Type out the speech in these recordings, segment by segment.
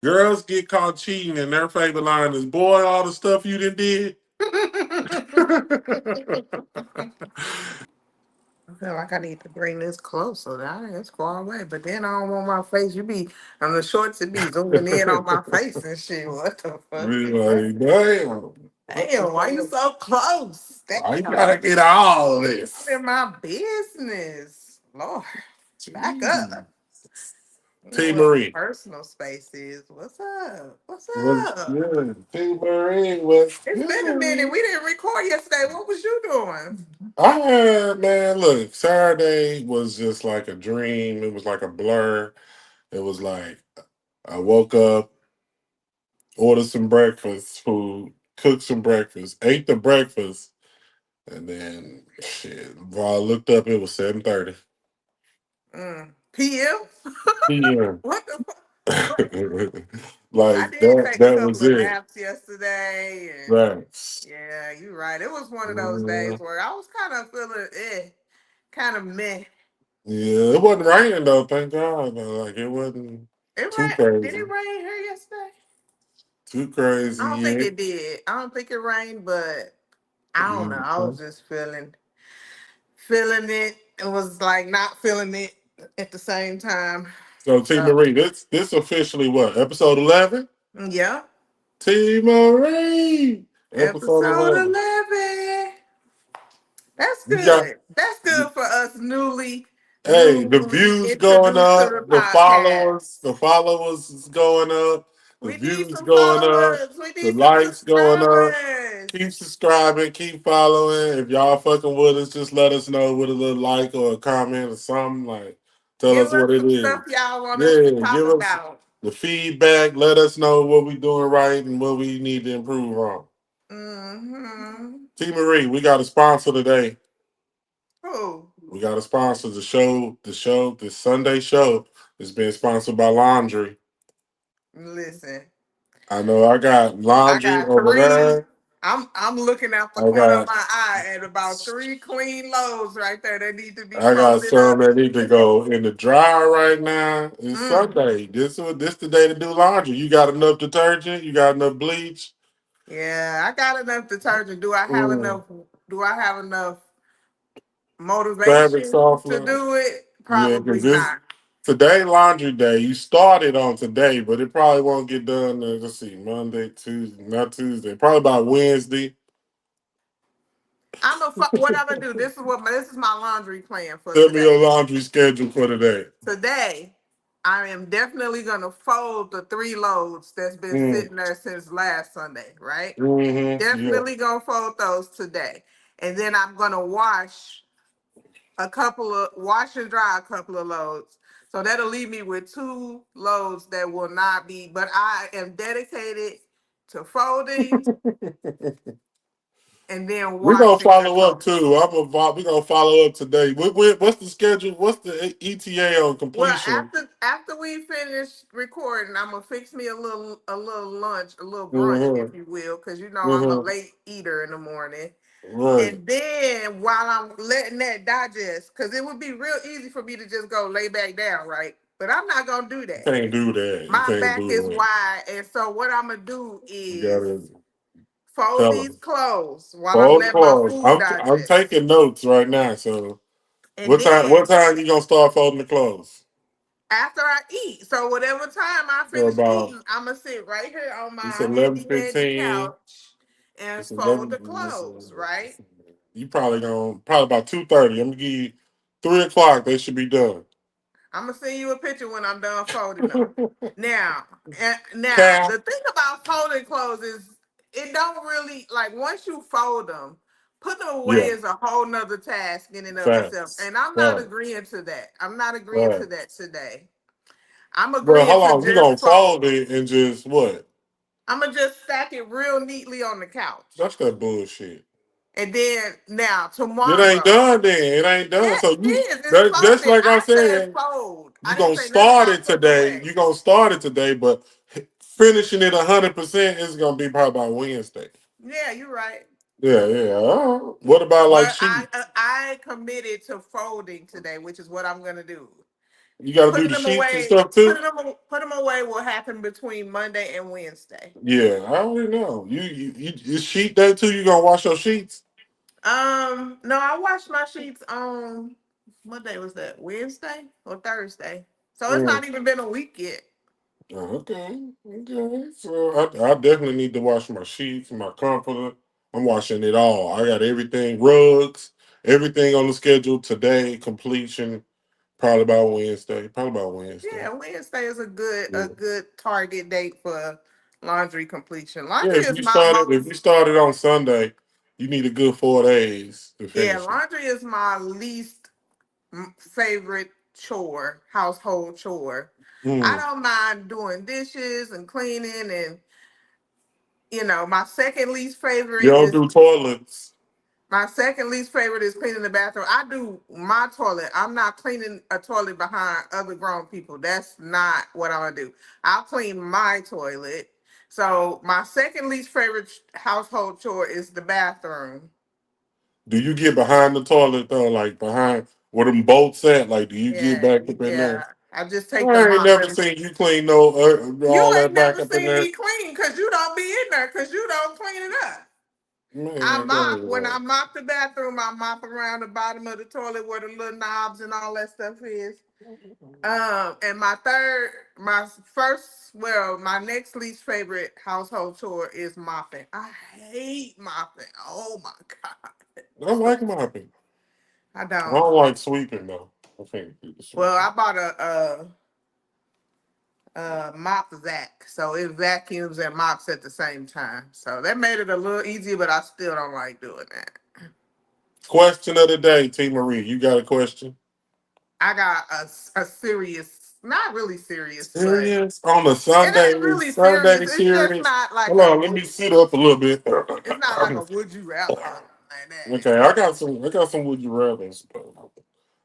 Girls get caught cheating, and their favorite line is, "Boy, all the stuff you done did." I feel like I need to bring this closer. Now it's far away, but then I don't want my face. You be on the shorts, it be zooming in on my face and shit. What the fuck Be is that? like, damn, what the Damn, why you fuck? so close? Why you Damn, gotta get all I'm this? in my business. Lord, back Jeez. up. You know T what my Marie. personal space is. What's up? What's What's up? good? T Marie, what's It's been a minute. good? We didn't record yesterday. What was you doing? I had, man, look, Saturday was just like a dream. It was like a blur. It was like I woke up, ordered some breakfast food, cooked some breakfast, ate the breakfast, and then shit. While I looked up, it was 7:30 PM? p.m. What the fuck? I Like did that. take a That couple was of it. naps yesterday, and Right. yeah, you're right. It was one of those days Mhm. where I was kind of feeling kind of meh. Yeah, it wasn't raining though. Thank God. Though. Like it wasn't It too rained. Did crazy. it rain here yesterday? Too I crazy don't think yet. it did. I don't think it rained, but I don't know. I Mhm. was just feeling it. It was like not feeling it at the same time. So T So Marie, this officially what episode 11? yeah, T Marie, episode episode 11. 11. That's You got good. That's good for us hey, the newly views going introduced to the up, podcast. the followers is going up, the We need views some going up, followers. We the need some likes going up. subscribers. Keep subscribing, keep following. If y'all fucking with us, just let us know with a little like or a comment or something. Like, tell Give us us what it some is. stuff y'all want us to Yeah, talk give us about. the feedback. Let us know what we doing right and what we need to improve on. Mm-hmm. T Marie, we got a sponsor today. Who? We got a sponsor. The Sunday show is being sponsored by Laundry. Listen, I know I got I laundry got over three. there. I'm looking out the I corner of got my eye at about three clean loads right there that need to be I got folded some up. that need to go in the dryer right now. It's Mm. Sunday. This the day to do laundry. You got enough detergent. You got enough bleach. Yeah, I got enough detergent. Do I have Mm. enough? Do I have enough Fabric motivation to softener. do it? Yeah, Probably because this not. today laundry day. You started on today, but it probably won't get done. Let's see, Monday, Tuesday, not Tuesday. Probably by Wednesday. What I'm gonna do. This is my laundry plan for Tell me your today. laundry schedule for today. Today, I am definitely gonna fold the three loads that's been Mm. sitting there since last Sunday. Right. Mm-hmm. Yeah. Definitely gonna fold those today, and then I'm gonna wash and dry a couple of loads. So that'll leave me with two loads that will not be. But I am dedicated to folding and then We're gonna washing the follow up clothes. too. We're gonna follow up today. What's the schedule? What's the ETA on Well, completion? after we finish recording, I'm gonna fix me a little lunch, a little brunch, if Mm-hmm. you will, because you know I'm a Mm-hmm. late eater in the morning. Right. And then while I'm letting that digest, because it would be real easy for me to just go lay back down, right? But I'm not gonna do You that. can't do that. You My can't back is do that. wide, and so what I'm gonna do You is gotta fold tell these them. clothes while I'm Fold letting my clothes. food I'm digest. taking notes right now. So And what then time you gonna start folding the clothes? after I eat, so whatever time I So finish about eating, I'm gonna sit right here on it's my eleven handy dandy fifteen. couch and It's fold 11. the clothes, right? You probably about 2:30. I'm gonna give you 3 o'clock. They should be done. I'm gonna send you a picture when I'm done folding them. Now, now Cap. the thing about folding clothes is it don't really like once you fold them, put them away Yeah. is a whole nother task in and of itself. Facts. And I'm not Right. agreeing to that. I'm not agreeing to Right. that today. I'm Bro, agreeing how to long you just gonna fold fold. it and just what? I'm gonna just stack it real neatly on the couch. That's that bullshit. And then now It ain't tomorrow. done then. It ain't Yeah, done. So it you is. It's that's folded. like I I said said, fold. you I didn't gonna say nothing start it about putting today. away. You gonna start it today, but finishing it 100% is gonna be probably by Wednesday. Yeah, you're right. Yeah, yeah. What about like But sheep? I committed to folding today, which is what I'm gonna do. You got to do the sheets and stuff too. Put them away will happen between Monday and Wednesday. Yeah, I already know. You sheet day too. You gonna wash your sheets? No, I washed my sheets on what day was that? Wednesday or Thursday? So it's Mm. not even been a week yet. Oh, okay, okay. So I definitely need to wash my sheets, my comforter. I'm washing it all. I got everything, rugs, everything on the schedule today. Completion probably about Wednesday. Probably about Wednesday. Yeah, Wednesday is a Yeah. good target date for laundry completion. Yeah, Laundry is my if most you started on Sunday, you need a good 4 days to Yeah, finish it. laundry is my least favorite chore, household chore. I Mm. don't mind doing dishes and cleaning and my second least You favorite don't is do toilets. cleaning the bathroom. I do my toilet. I'm not cleaning a toilet behind other grown people. That's not what I'm gonna do. I'll clean my toilet. So my second least favorite household chore is the bathroom. Do you get behind the toilet though, like behind where them bolts at? Like, do you get Yeah, back up in there? yeah. I just take the I ain't mop never and seen you clean no you all that ain't back never up in seen there. me clean because you don't be in there because you don't clean it up. I Man, go mop when I ahead. mop the bathroom. I mop around the bottom of the toilet where the little knobs and all that stuff is. And my first, well, my next least favorite household chore is mopping. I hate mopping. Oh my god. I like mopping. I I don't. don't like sweeping though. I can't do the Well, sweeping. I bought a mop vac, so it vacuums and mops at the same time. So that made it a little easier, but I still don't like doing that. Question of the day, T Marie. You got a question? I got a serious, not really serious, but Serious on a it ain't Sunday? really Sunday serious. It's just serious? not like Hold a on, let me sit up a little bit. it's not like a would you rather or nothing like that. Okay, I got some. I got some. Would you rather?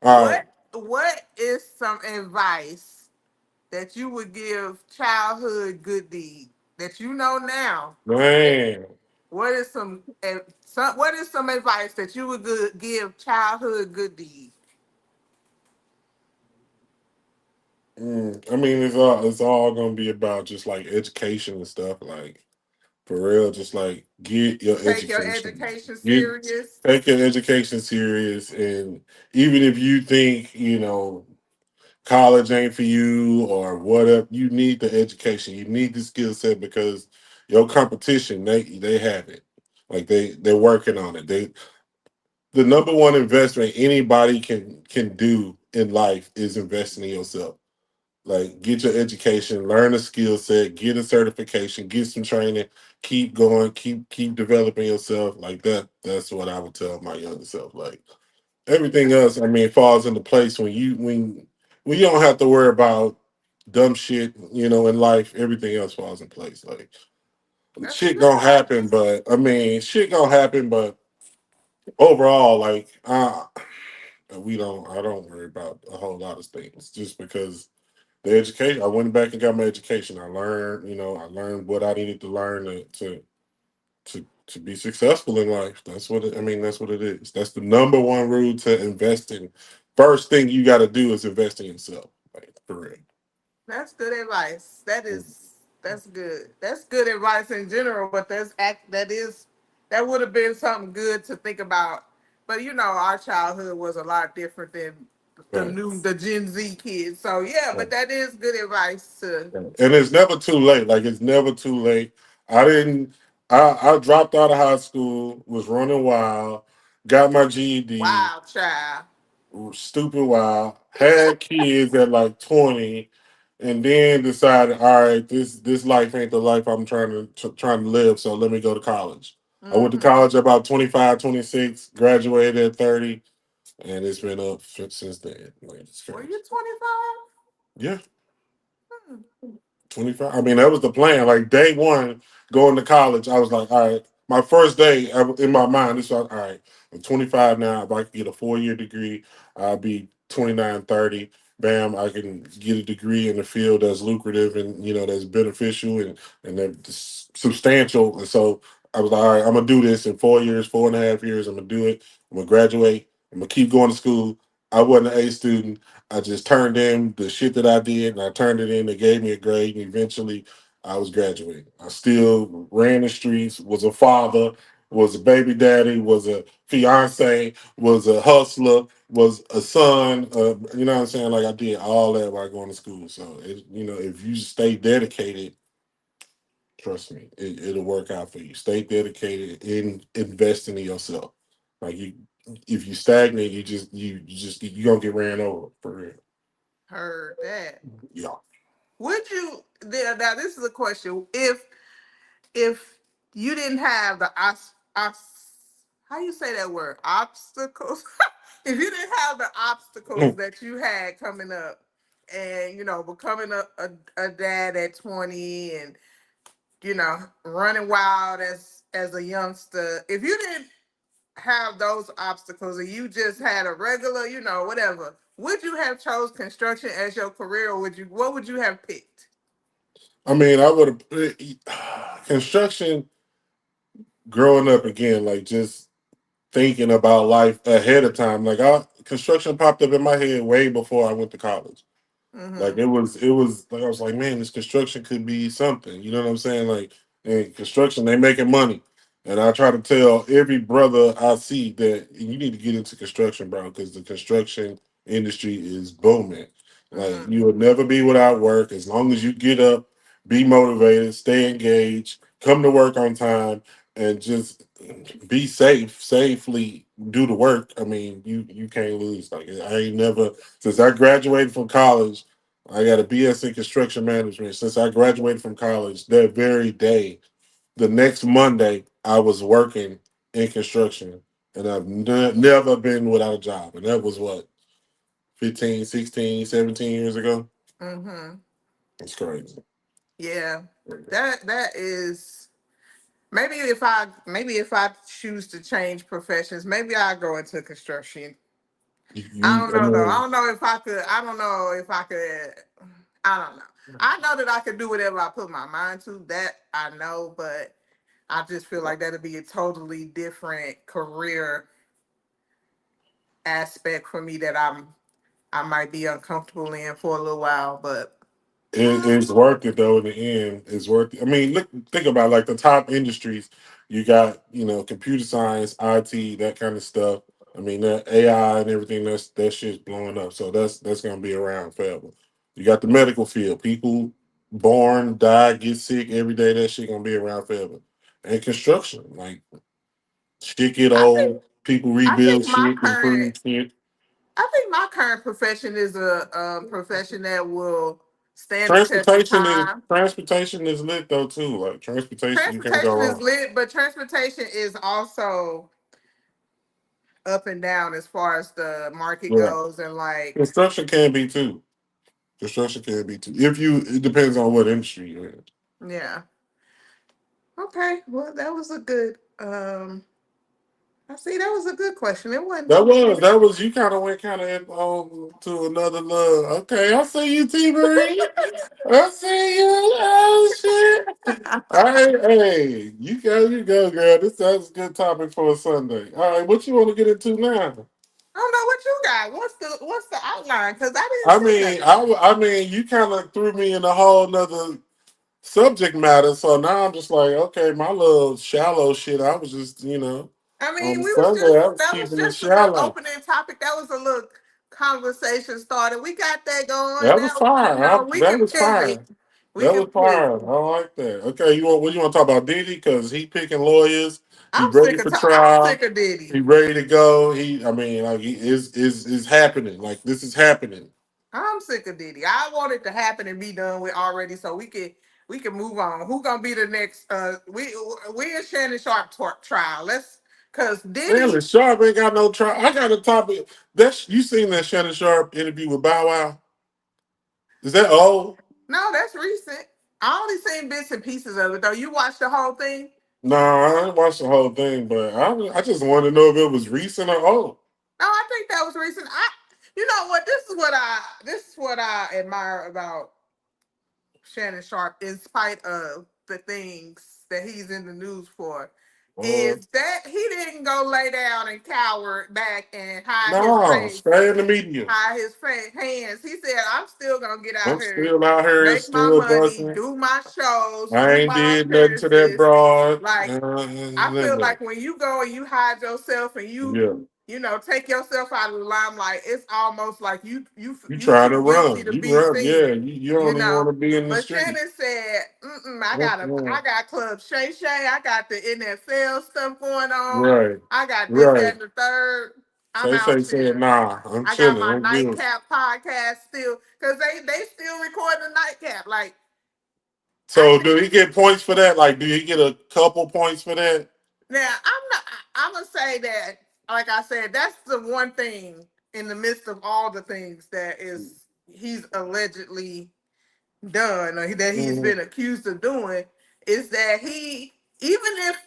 All right, What is some advice that you would give childhood good deed that you know now? man. What is what is some advice that you would give childhood good deed? I mean, it's all gonna be about just like education and stuff. Like for real, just like get your Take your education. education Get serious. take your education serious, and even if you think college ain't for you or whatever, you need the education. You need the skill set because your competition they have it. Like they're working on it. The number one investment anybody can do in life is investing in yourself. Like get your education, learn a skill set, get a certification, get some training, keep going, keep developing yourself. Like that. That's what I would tell my younger self. Like everything else, I mean, falls into place when you don't have to worry about dumb shit, in life. Everything else falls in place. Like That's shit good gonna happen, advice. but I mean, shit gonna happen, but overall, like I don't worry about a whole lot of things just because the education. I went back and got my education. I learned what I needed to learn to be successful in life. I mean, that's what it is. That's the number one rule to investing. First thing you got to do is invest in yourself. Like for real. That's good advice. Mm. That's good. That's good advice in general, but that would have been something good to think about. But our childhood was a lot different than Right. the Gen Z kids. So yeah, but Right. that is good advice to Right. And it's never too late. Like it's never too late. I didn't. I dropped out of high school. Was running wild. Got my GED. wow, child. Stupid wild. Had kids at like 20, and then decided, all right, this life ain't the life I'm trying to live. So let me go to college. I went to Mm-hmm. college about 25, 26, graduated at 30, and it's been up since then. Like it's Were crazy. you 25? Yeah, 25. I mean, that was the plan. Like day one, going to college, I was like, all right. My first day in my mind, this was all right. I'm 25 now. If I could get a 4 year degree, I'll be 29, 30. Bam, I can get a degree in the field that's lucrative and that's beneficial and that's substantial. And so I was like, all right, I'm gonna do this in 4 years, 4.5 years. I'm gonna do it. I'm gonna graduate. I'm gonna keep going to school. I wasn't an A student. I just turned in the shit that I did, and I turned it in. They gave me a grade, and eventually, I was graduating. I still ran the streets. Was a father. Was a baby daddy. Was a fiance. Was a hustler. Was a son. You know what I'm saying? Like I did all that while going to school. So if you stay dedicated, trust me, it'll work out for you. Stay dedicated in investing in yourself. Like if you stagnate, you gonna get ran over for real. Heard that. Yeah. Would you now this is a question. If you didn't have the how you say that word? Obstacles. If you didn't have the obstacles that you had coming up and becoming a dad at 20 and running wild as a youngster, if you didn't have those obstacles and you just had a regular, whatever, would you have chose construction as your career, or what would you have picked? I mean, I would have construction growing up again, like just thinking about life ahead of time. Like construction popped up in my head way before I went to college. Like Mm-hmm. it was like I was like, man, this construction could be something. You know what I'm saying? Like in construction, they making money. And I try to tell every brother I see that you need to get into construction, bro, because the construction industry is booming. Like Mm-hmm. you will never be without work as long as you get up, be motivated, stay engaged, come to work on time, and just be safe, safely do the work. I mean, you can't lose. Like I ain't never since I graduated from college. I got a BS in construction management. Since I graduated from college, that very day, the next Monday, I was working in construction, and I've never been without a job. And that was what, 15, 16, 17 years ago? Mm-hmm. It's crazy. Yeah. That is maybe if I choose to change professions, maybe I'll go into construction. I don't I know though. I mean, don't know if I could. I don't know if I could. I don't know. I know that I could do whatever I put my mind to. That I know, but I just feel like that'd be a totally different career aspect for me that I might be uncomfortable in for a little while. But it's worth it though. In the end, it's worth it. I mean, look, think about like the top industries. You got computer science, IT, that kind of stuff. I mean, that AI and everything. That shit's blowing up. So that's gonna be around forever. You got the medical field. People born, die, get sick every day. That shit gonna be around forever. And construction, like shit get I think old. People I rebuild think my shit, current improve shit. I think my current profession is a profession that will stand the test of Transportation is time. transportation is lit though too. Like transportation, you can't go Transportation is wrong. lit, but transportation is also up and down as far as the market Yeah. goes, and like, Construction can be too. Construction can be too. It depends on what industry you're in. yeah. Okay, well, that was a good. I see that was a good question. It wasn't too. That was you kind of went kind of to another love. Okay, I see you, T Marie. I see you. Oh shit. All right, hey, you go, girl. This sounds a good topic for a Sunday. All right, what you want to get into now? I don't know what you got. What's the outline? Because I didn't I see mean, nothing. I mean, you kind of threw me in a whole nother subject matter. So now I'm just like, okay, my little shallow shit. I was just, I mean, on we was Sunday, just I was that was keeping it just a little shallow. opening topic. That was a little conversation started. We got that going. That was Now fire. we That can was pivot. fire. We That can was fire. pivot. I like that. Okay, what you want to talk about Diddy? Because he picking lawyers. He ready for I'm trial. sick of Diddy. He ready to go. I mean, like he is happening. Like this is happening. I'm sick of Diddy. I want it to happen and be done with already, so we can move on. Who gonna be the next? We in Shannon Sharp trial. Cause Diddy. Shannon Sharp ain't got no trial. I got a topic. You seen that Shannon Sharp interview with Bow Wow? Is that old? No, that's recent. I only seen bits and pieces of it though. You watched the whole thing? No, I didn't watch the whole thing, but I just wanted to know if it was recent or old. No, I think that was recent. You know what? This is what I admire about Shannon Sharp, in spite of the things that he's in the news for. is that he didn't go lay down and cower back and No, stay in the media. hide his hands. He said, "I'm still gonna get out I'm here, still out here, make my still money, busting. do my shows, I do ain't my did nothing to that appearances." broad. Like I feel Nothing. like when you go and you hide yourself and Yeah, you know take yourself out of the limelight, it's almost like you you trying to too guilty run. to You be run. Yeah, seen. you You don't even want know. to be in the But street. Shannon said, I Mm-mm. got Club Shay Shay, I got the NFL stuff going on, Right, I got this, that, right. and the third. I'm Shay out Shay said, here. "Nah, I'm I got chilling. my I'm good." nightcap podcast still, because they still record the nightcap. Like I So, do think he get points for that? Like, do he get a couple points for that? now I'm not I'm gonna say that, like I said, that's the one thing in the midst of all the things that is he's allegedly done or that he's Hmm. been accused of doing is that he even if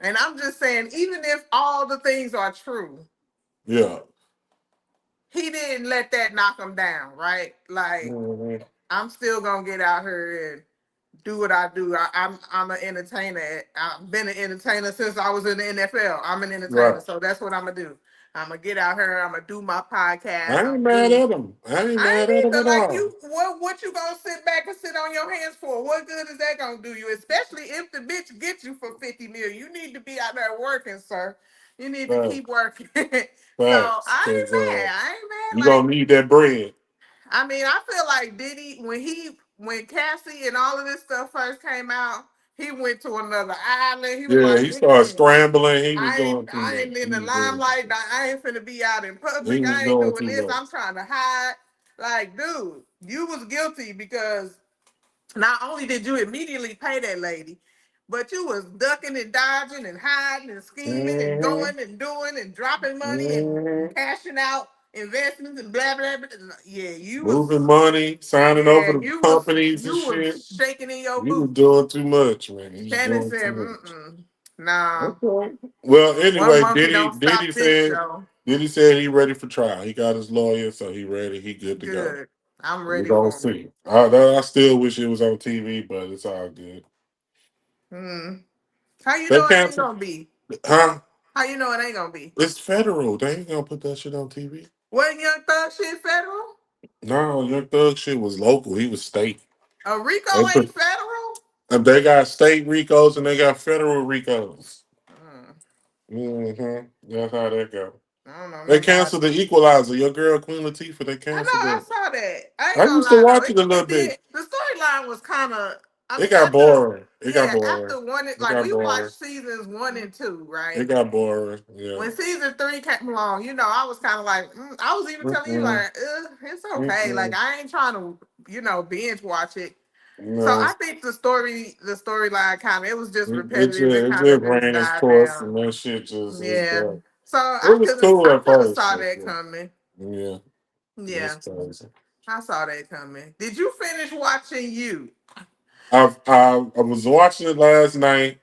and I'm just saying even if all the things are true, Yeah. he didn't let that knock him down, right? Like Hmm. I'm still gonna get out here and do what I do. I'm an entertainer. I've been an entertainer since I was in the NFL. I'm an entertainer, Right. so that's what I'm gonna do. I'm gonna get out here. I'm gonna do my I podcast. ain't I'm mad do. at him. I ain't I mad at ain't him either at like all. you. What you gonna sit back and sit on your hands for? What good is that gonna do you? Especially if the bitch gets you for 50 million. You need to be out there working, sir. You need to keep Facts. working. So Facts. I Because ain't mad. I ain't you mad. gonna Like need that bread. I mean, I feel like Diddy when Cassie and all of this stuff first came out, he went to another island. He was Yeah, like, he started mm-mm, scrambling. He was doing too I much. ain't in He the was doing too limelight. much. I ain't finna be out in He public. was I ain't doing doing too this. much. I'm trying to hide. Like, dude, you was guilty because not only did you immediately pay that lady, but you was ducking and dodging and hiding and scheming and Hmm. going and doing and dropping money and Hmm. cashing out investments and blah blah blah. Yeah, Moving money, signing over the companies and you shit. was shaking in your He was boots. doing too much, man. He was Shannon doing said, too much. mm-mm, nah, Okay. Well, one anyway, monkey don't Diddy stop this said show. Diddy said he ready for trial. He got his lawyer, so he ready. He good to go. Good. I'm We ready gonna for him. see. I still wish it was on TV, but it's all good. Mm. How you They know it ain't canceled, gonna be? huh? How you know it ain't gonna be? It's federal. They ain't gonna put that shit on TV. Wasn't Young Thug shit federal? No, Young Thug shit was local. He was state. A Rico They ain't put. federal? They got state Ricos and they got federal Ricos. Mm, That's how that go. I don't know They nothing about canceled it. the Equalizer. Your girl Queen Latifah. They I know, canceled I that. saw that. I ain't I gonna used to lie though. watch it a little It bit. did. The storyline was kind of. I It mean, got boring. It got yeah, boring. after one, It like got we watched boring. seasons 1 and 2, It right? got boring. Yeah. When season 3 came along, I was kind of like, I was even telling you Mm-mm. like, it's okay. Like Mm-mm. I ain't trying to, binge watch it. So No. I think the storyline kind of it was just repetitive. It It kind of just just ran its died course down. and that shit just is Yeah. done. So It was cool I at could have first. saw But that yeah. coming. Yeah. That's Yeah, crazy. I saw that coming. Did you finish watching You? I was watching it last night.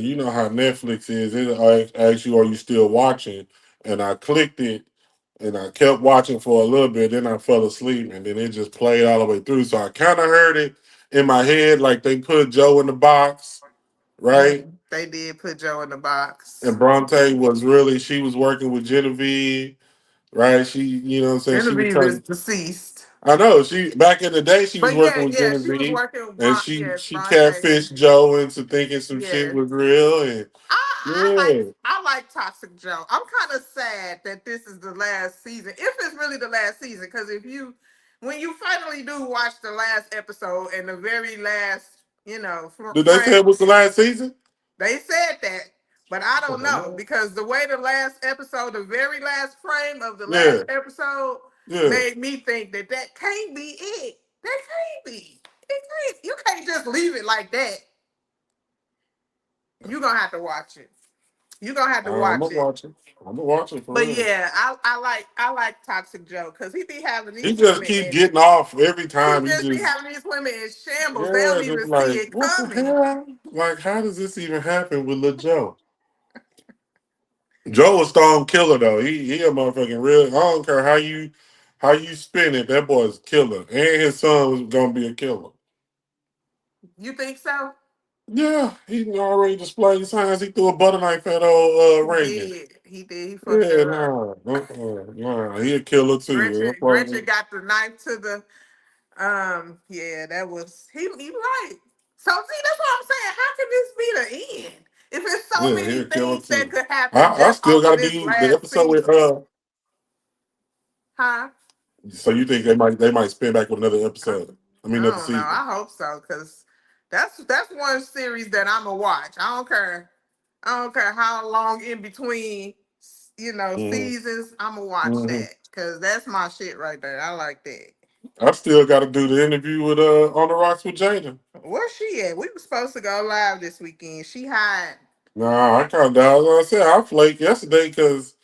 You know how Netflix is. It asks you, "Are you still watching?" And I clicked it, and I kept watching for a little bit. Then I fell asleep, and then it just played all the way through. So I kind of heard it in my head, like they put Joe in the box, right? They did put Joe in the box. And Bronte was really she was working with Genevieve, right? She, what I'm saying, she was Genevieve is trying. deceased. I know she back in the day she was But working yeah, with yeah, she was Genevieve, working with and Yes, she Bronte. catfished Joe into thinking some shit Yes. was real, and yeah. I like Toxic Joe. I'm kind of sad that this is the last season. If it's really the last season, because if you when you finally do watch the last episode and the very last, Did they say frame, it was the last season? they said that. But I don't know Oh, because the way the last episode, the very last frame of the last yeah, episode yeah. made me think that that can't be it. That can't be. It can't. You can't just leave it like that. You're gonna have to watch it. You're gonna have to I'm watch gonna it. watch it. I'm gonna watch it for But real. yeah, I like Toxic Joe because he be having He these just women keep and getting off every he time. He just be just having these women in shambles. They yeah, don't just even see like it what the coming. hell? Like how does this even happen with Lil Joe? Joe a stone killer though. He a motherfucking real. I don't care how you spin it. That boy's a killer, and his son was gonna be a killer. You think so? Yeah, he already displayed signs. He threw a butter knife at old He Reagan. did. He did. He fucked Yeah, her up. no, nah, he a killer too. Gretchen got the knife to the yeah, that was he right. So see, that's what I'm saying. How can this be the end? If it's so Yeah, he many a killer things that too. could happen I just still off of gotta this do the last episode with season. Huh? So you think they might spin back with another episode? I mean another I don't know. season. I hope so, because that's one series that I'ma watch. I don't care. I don't care how long in between, Hmm. seasons. I'ma watch Hmm. that because that's my shit right there. I like that. I still gotta do the interview with On the Rocks with Jada. Where's she at? We were supposed to go live this weekend. She hide. Nah, I can't. As I said, I flaked yesterday because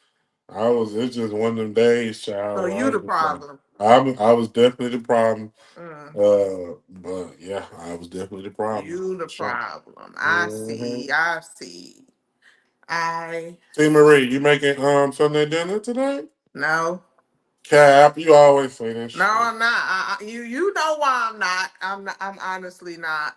It's just one of them days, So child. you the problem. I was definitely the problem. Mm. But yeah, I was definitely the problem. You the Sure. problem. I Mm-hmm. see. I see. I T Marie, you making Sunday dinner today? no. Cap, you always say that No, shit. I'm not. You know why I'm not. I'm not. I'm honestly not.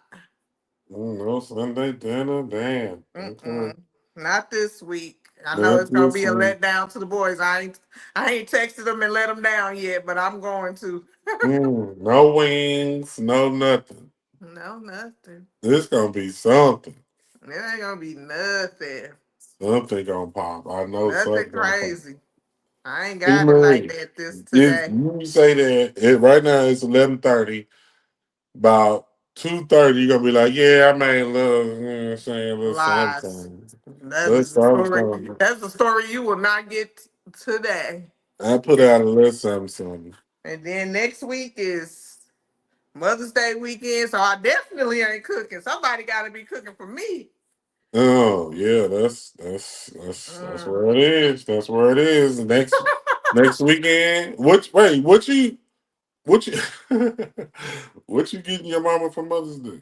No Sunday dinner, damn. Okay. Mm-mm. Not this week. I know Not it's gonna this be a one. letdown to the boys. I ain't texted them and let them down yet, but I'm going to. No wings, no nothing. No, nothing. This gonna be something. It ain't gonna be nothing. Something gonna pop. I know Nothing something gonna pop. crazy. I ain't T got it like Marie, that this if today. you say that right now it's 11:30. About 2:30, you're gonna be like, yeah, I made a little, you know what I'm saying, a little Lies. something. That Little is a story. something. That's a story you will not get today. I put out a little something. And then next week is Mother's Day weekend, so I definitely ain't cooking. Somebody got to be cooking for me. Oh yeah, that's Mm. where it is. That's where it is. Next weekend. What you what you getting your mama for Mother's Day?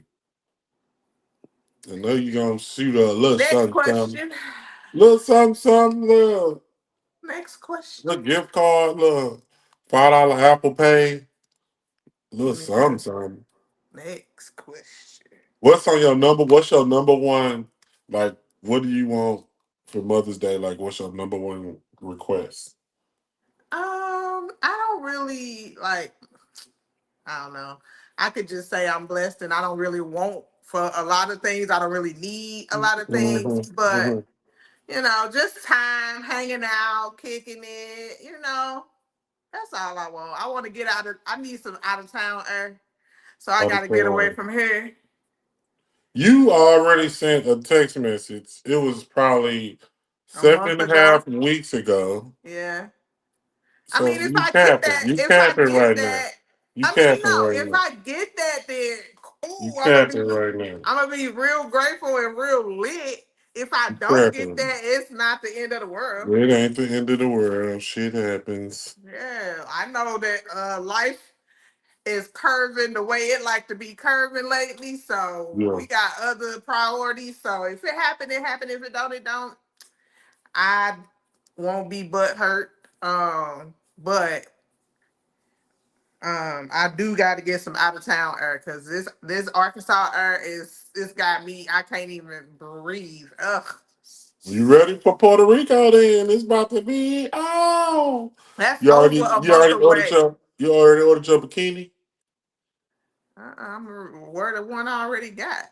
I know you gonna shoot her a little Next something, something, question. little something, something, Next little question. gift card, little $5 Apple Pay, little something, Yeah. something. Next question. What's your number one? Like, what do you want for Mother's Day? Like, what's your number one request? I don't really like. I don't know. I could just say I'm blessed, and I don't really want for a lot of things. I don't really need a lot of things, Hmm. but Hmm. just time, hanging out, kicking it. That's all I want. I want to get out of. I need some out of town air, so I got to get away from here. You already sent a text message. It was probably A month seven and a ago. half weeks ago. Yeah. I So mean, you capping. You capping right now. You capping no, right if now. I get that, then You cool. capping right now. I'm gonna be real grateful and real lit. If I You don't get capping. that, it's not the end of the world. It ain't the end of the world. Shit happens. Yeah, I know that life is curving the way it like to be curving lately. So Yeah. we got other priorities. So if it happen, it happen. If it don't, it don't. I won't be butt hurt. But I do got to get some out of town air because this Arkansas air is it's got me. I can't even breathe. Ugh. You ready for Puerto Rico then? It's about to be That's you over already a you month already ordered away. your bikini? I'm where the one I already got.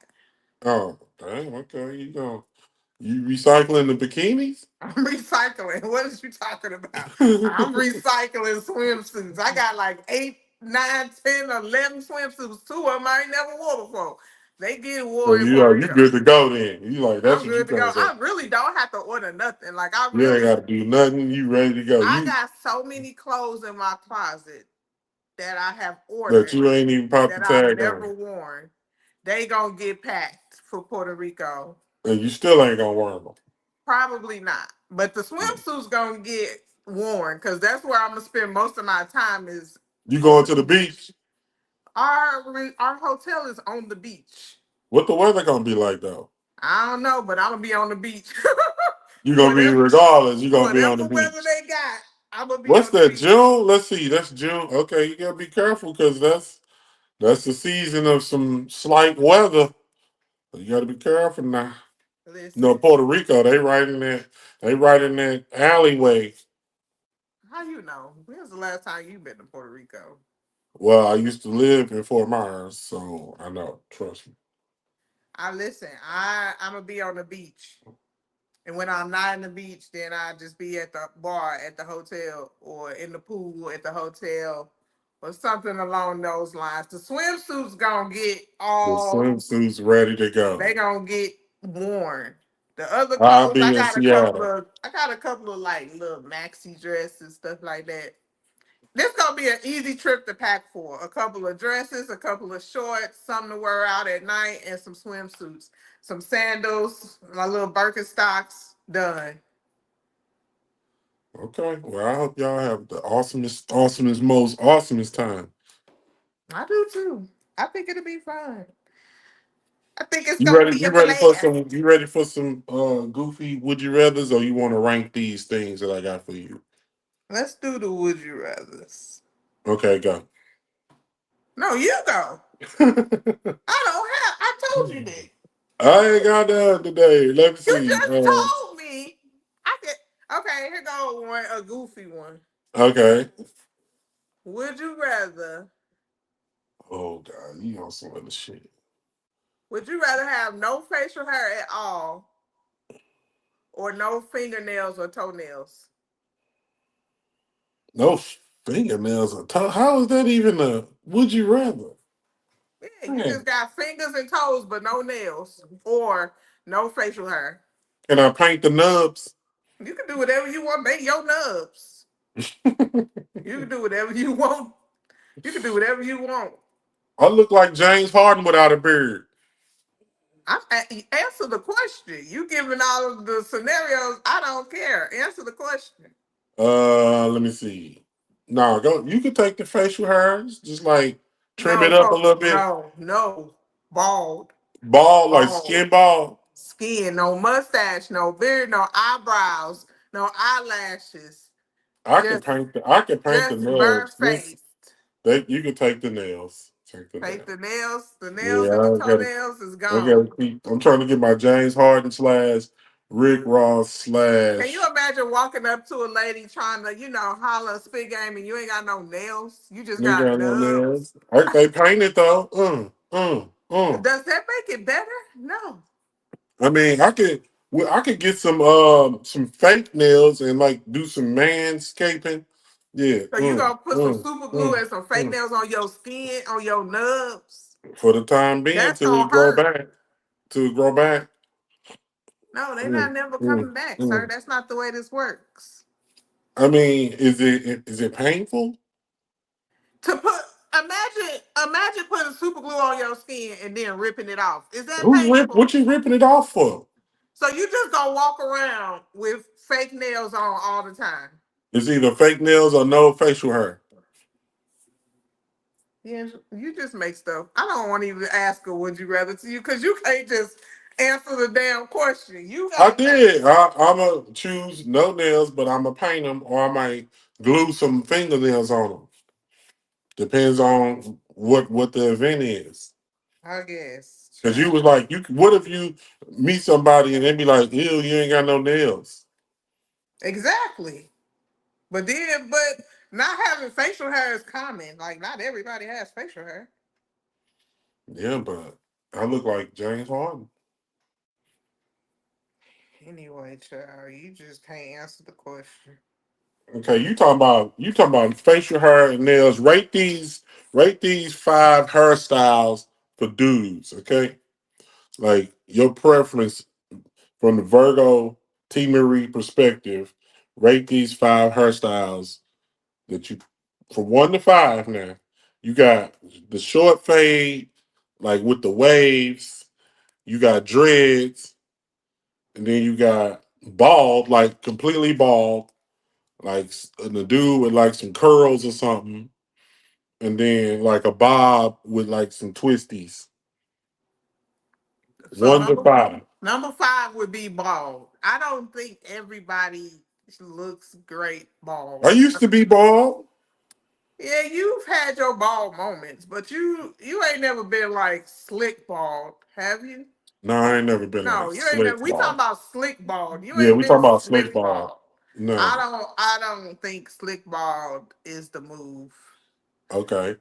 Oh, dang, okay, you recycling the bikinis? I'm recycling. What is you talking about? I'm recycling swimsuits. I got like 8, 9, 10, 11 swimsuits. Two of them I ain't never wore before. They get So wore in Puerto you Rico. good to go then. You like that's I'm what you good to trying go. to say. I really don't have to order nothing. Like You ain't gotta do nothing, you ready to go. I You got so many clothes in my closet that I have That ordered you ain't even popped the that I've tag never on. worn. They gonna get packed for Puerto Rico. And you still ain't gonna wear them. Probably not, but the swimsuits gonna get worn because that's where I'm gonna spend most of my time is You on going the to the beach. beach? Our hotel is on the beach. What the weather gonna be like though? I don't know, but I'm gonna be on the beach. You gonna be whatever, regardless, you gonna be on the whatever weather beach. they got, I'm gonna be What's on the that, beach. June? Let's see, that's June. Okay, you gotta be careful because that's the season of some slight weather. You got to be careful now. No, Listen, Puerto Rico, they right in that alleyway. how you know? When was the last time you been to Puerto Rico? Well, I used to live in Fort Myers, so I know. Trust me. I listen. I'm gonna be on the beach, and when I'm not in the beach, then I just be at the bar at the hotel or in the pool at the hotel or something along those lines. The swimsuits gonna get The all swimsuit's ready to they go. gonna get worn. The other I'll clothes, be in Seattle. I got a couple of like little maxi dresses, stuff like that. This gonna be an easy trip to pack for. A couple of dresses, a couple of shorts, something to wear out at night, and some swimsuits, some sandals, my little Birkenstocks. Done. Okay. Well, I hope y'all have the most awesomest time. I do too. I think it'll be fun. I think it's You gonna ready? be You a ready for blast. some? You ready for some goofy would you rather's, or you want to rank these things that I got for you? Let's do the would you rather's. Okay, go. No, you go. I don't have. I told you that. I ain't got that today. Let me You see. just told me. I could. Okay, here go one. A goofy one. Okay. Would you rather? Oh God, you on some other shit. Would you rather have no facial hair at all or no fingernails or toenails? No fingernails or toe. How is that even a? Would you rather? Yeah, you just Man, got fingers and toes but no nails or no facial hair. can I paint the nubs? You can do whatever you want. Make your nubs. You can do whatever you want. You can do whatever you want. I look like James Harden without a beard. Answer the question. You giving all of the scenarios. I don't care. Answer the question. Let me see. No, go. You can take the facial hairs, just like trim No, it up a no, little bit. no, no. Bald, Bald, like bald. skin bald. Skin, no mustache, no beard, no eyebrows, no eyelashes. Just I can paint the just burnt nails. This face. that you can take the nails. Take the Take nails. the nails Yeah, and the toenails is I gotta gone. keep. I'm trying to get my James Harden slash Rick Ross Can you slash. imagine walking up to a lady trying to, holler a spit game and you ain't got no nails? You just Nigga got got no nubs. nails. They paint it though. Does that make it better? No. I mean, I could get some fake nails and like do some manscaping. Yeah. So you gonna put some super glue and some fake Mm. nails on your skin, on your nubs? For the time being, That's till it gonna grow hurt. back. Till it grow back. No, they're not Mm, never mm, coming back, sir. mm. That's not the way this works. I mean, is it painful? To put imagine putting super glue on your skin and then ripping it off. Is that What painful? you ripping it off for? So you just gonna walk around with fake nails on all the time. It's either fake nails or no facial hair. Yeah, you just make stuff. I don't want to even ask her would you rather to you because you can't just answer the damn question. You I gotta make did. I'm going to choose no nails, but I'm going to paint them or I might glue some fingernails on them. Depends on what the event is. I guess, Because you child. was like, what if you meet somebody and they be like, ew, you ain't got no nails? Exactly. But not having facial hair is common. Like not everybody has facial hair. Yeah, but I look like James Harden. Anyway, child, you just can't answer the question. Okay, you talking about facial hair and nails. Rate these five hairstyles for dudes. Okay, like your preference from the Virgo T Marie perspective. Rate these five hairstyles that you from 1 to 5. Now you got the short fade, like with the waves. You got dreads, and then you got bald, like completely bald, like the dude with like some curls or something, and then like a bob with like some twisties. So 1 to 5. number five would be bald. I don't think everybody looks great I bald. used to be bald. Yeah, you've had your bald moments, but you ain't never been like slick bald, have you? No, I ain't never been No, like you ain't. slick We talking ball. about slick ball. You Yeah, ain't we been talking about slick slick ball. ball. I No. don't. I don't think slick ball is the move. Okay.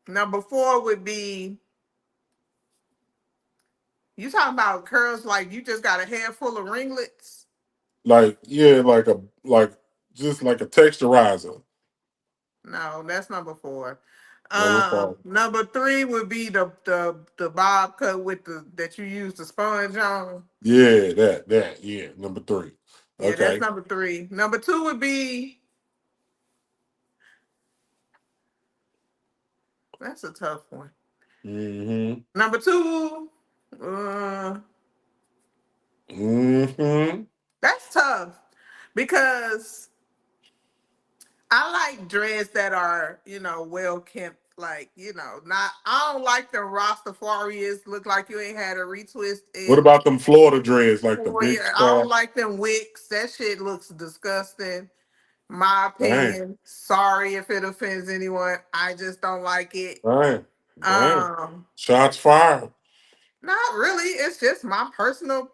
Number four would be you talking about curls like you just got a head full of ringlets. Like yeah, like just like a texturizer. No, that's number four. Number five. Number three would be the bob cut with the that you use the sponge on. Yeah, yeah. Number three. Yeah, that's Okay. number three. Number two would be that's a tough one. Mm-hmm. Number two, uh, Mm-hmm. that's tough because I like dreads that are, well kept. Like, not. I don't like the Rastafarians. Look like you ain't had a retwist What in about them Florida dreads, like the 4 years. big I don't star? like them wicks. That shit looks disgusting. My Dang, opinion. Sorry if it offends anyone. I just don't like it. dang, dang. Um, Shots fired. Not really. It's just my personal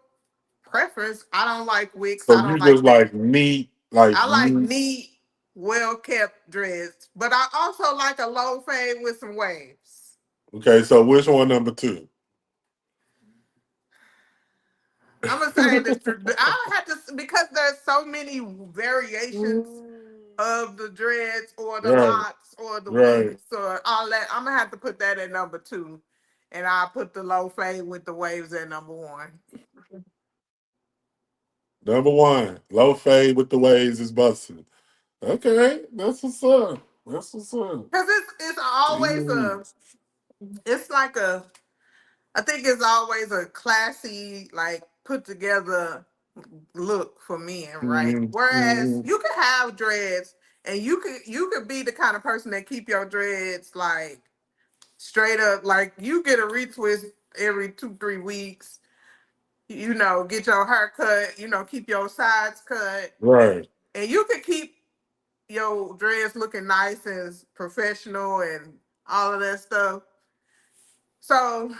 preference. I don't like wigs. So I you don't just like that. like neat, like I like neat. neat, well kept dreads, but I also like a low fade with some waves. Okay, so which one number two? I'm gonna say this. I had to because there's so many variations of the dreads or the Right, locks or the right. weaves or all that. I'm gonna have to put that at number two, and I'll put the low fade with the waves at number one. Number one, low fade with the waves is busting. Okay, that's what's up. That's what's up. Cause it's always Mm-hmm. a it's like a I think it's always a classy, like put together look for men, right? Whereas Mm-hmm. you could have dreads and you could be the kind of person that keep your dreads like straight up, like you get a retwist every 2-3 weeks, get your hair cut, keep your sides cut, Right. and you could keep your dreads looking nice and professional and all of that stuff. So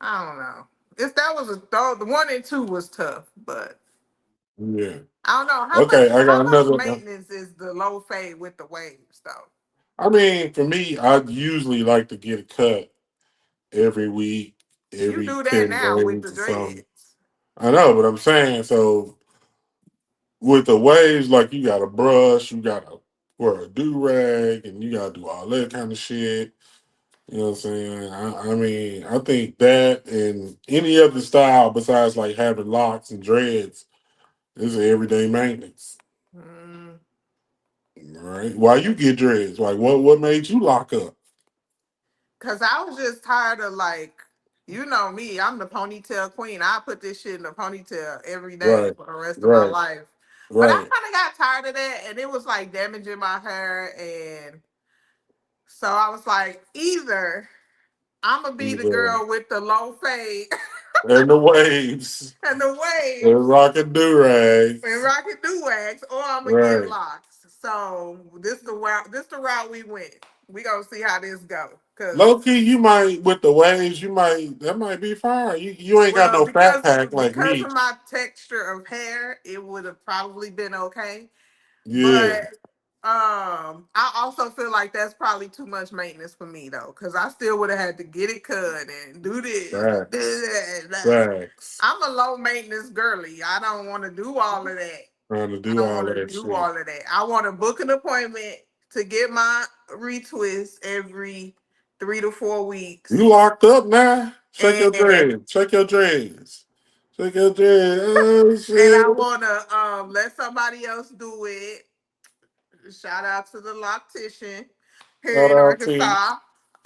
I don't know. If that was the one and two was tough, but Yeah. I don't know how much Okay, I got how much another. maintenance is the low fade with the waves though. I mean, for me, I usually like to get a cut every week, You every do that 10 now with the days or something. dreads. I know, but I'm saying, so with the waves, like you got to brush, you got to wear a do rag, and you got to do all that kind of shit. You know what I'm saying? I mean, I think that and any other style besides like having locks and dreads is everyday maintenance. Mm. All right. Why you get dreads? Like what made you lock up? Cause I was just tired of like, you know me, I'm the ponytail queen. I put this shit in a ponytail every day Right. for the rest of my Right. life. But I Right. kind of got tired of that, and it was like damaging my hair, and so I was like, either I'm gonna be the Yeah. girl with the low fade And the waves. and the And waves rocking do and rags. rocking do wags, or I'm gonna get Right. locks. So this the route we went. We gonna see how this go. Cause Low key, you might with the waves, you might that might be fine. You ain't got well, no fat because pack like because me. of my texture of hair, it would have probably been okay. Yeah. But I also feel like that's probably too much maintenance for me though, because I still would have had to get it cut and do this and do Facts. that. Facts. I'm a low maintenance girly. I don't want to do all of that. Trying to I do don't all want to that do shit. all of that. I want to book an appointment to get my retwist every 3 to 4 weeks. You locked up now? Shake your And dreads. Shake your dreads. Shake your dreads. Oh I shit. want to let somebody else do it. Shout out to the loctician here Shout in out to you. Arkansas.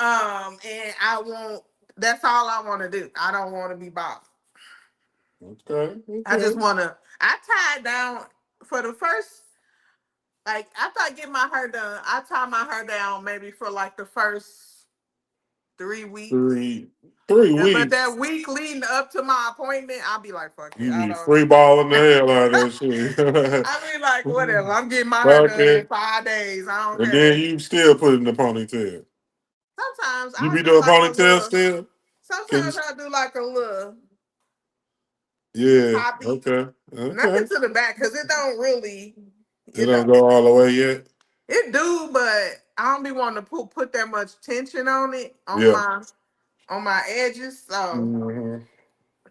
And I want that's all I want to do. I don't want to be bothered. Okay. I just Okay. want to. I tied down for the first. Like after I get my hair done, I tie my hair down maybe for like the first 3 weeks. Three three But weeks. that week leading up to my appointment, I'll be like, fuck it. You I be don't. free balling the hell out of that shit. I be like, whatever. I'm getting my hair Fuck done in it. 5 days. I don't And then care. you still put it in the ponytail. Sometimes You I be do doing like a ponytail little. still? Can you? Sometimes I do like a little Yeah. poppy, Okay. nothing Okay. to the back because it don't really, It it don't don't, go all the way yet. it do, but I don't be wanting to put that much tension on it Yeah. on my edges. So Hmm.